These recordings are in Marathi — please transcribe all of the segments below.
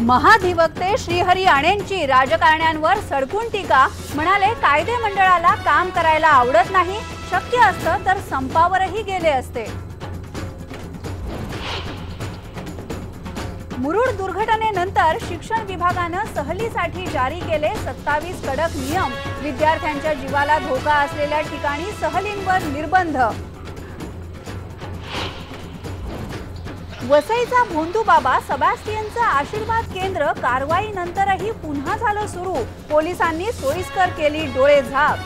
महाधिवक्ते श्रीहरी आणेंची राजकारण्यांवर सडकून टीका। म्हणाले, कायदे मंडळाला काम करायला आवडत नाही, शक्य असतं तर संपावरही गेले असते। मुरुड दुर्घटनेनंतर शिक्षण विभागाने सहलीसाठी जारी केले 27 कडक नियम। विद्यार्थ्यांच्या जीवाला धोका असलेल्या ठिकाणी सहलींवर निर्बंध। वसईचा भोंदू बाबा सेबॅस्टियनचं आशीर्वाद केंद्र कारवाईनंतरही पुन्हा झालं सुरू। पोलिसांनी सोयीस्कर केली डोळे झाक।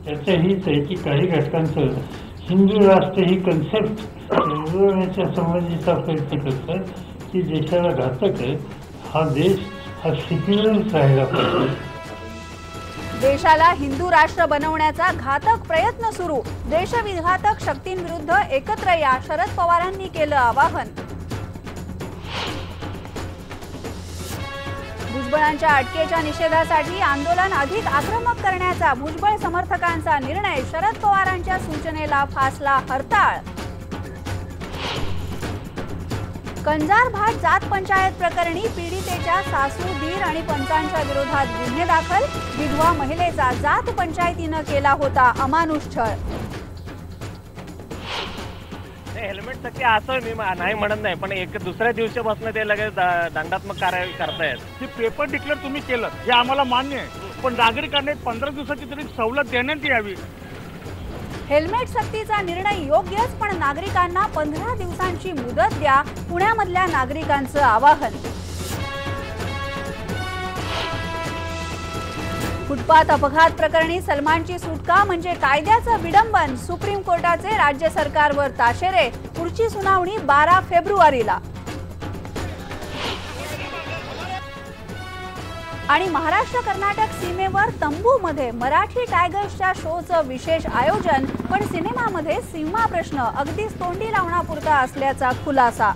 त्याची काही घटकांचं हिंदू राष्ट्र ही कन्सेप्ट मिळवण्याच्या संबंधीचा प्रयत्न करतात की देशाला घातक आहे। हा देश हा सेक्युलर राहिला पाहिजे। देशाला हिंदू राष्ट्र बनवण्याचा घातक प्रयत्न सुरू। देशविघातक शक्तींविरुद्ध एकत्र या, शरद पवारांनी केलं आवाहन। भुजबळांच्या अटकेच्या निषेधासाठी आंदोलन अधिक आक्रमक करण्याचा भुजबळ समर्थकांचा निर्णय। शरद पवारांच्या सूचनेला फासला हरताळ। कंजारभाट जात पंचायत प्रकरणी पीडितेच्या सासू, दीर आणि पंचांच्या विरोधात गुन्हे दाखल। विधवा महिलेचा जात पंचायतीनं केला होता अमानुष छळ। हेल्मेट सक्ती असं मी नाही म्हणत नाही, पण एक दुसऱ्या दिवसापासून ते लगेच दंडात्मक कारवाई करतायत। हे पेपर डिक्लेअर तुम्ही केलं हे आम्हाला मान्य आहे, पण नागरिकांना 15 दिवसाची तरी सवलत देण्यात यावी। हेल्मेट सक्तीचा निर्णय योग्यच, पण नागरिकांना 15 दिवसांची मुदत द्या, पुण्यामधल्या नागरिकांचं आवाहन। फुटपाथ अपघात प्रकरणी सलमानची सुटका म्हणजे कायद्याचं विडंबन। सुप्रीम कोर्टाचे राज्य सरकारवर ताशेरे। पुढची सुनावणी 12 फेब्रुवारीला। आणि महाराष्ट्र कर्नाटक सीमेवर तंबूमध्ये मराठी टायगर्सच्या शोचं विशेष आयोजन। पण सिनेमामध्ये सीमा प्रश्न अगदीच तोंडी लावण्यापुरता असल्याचा खुलासा।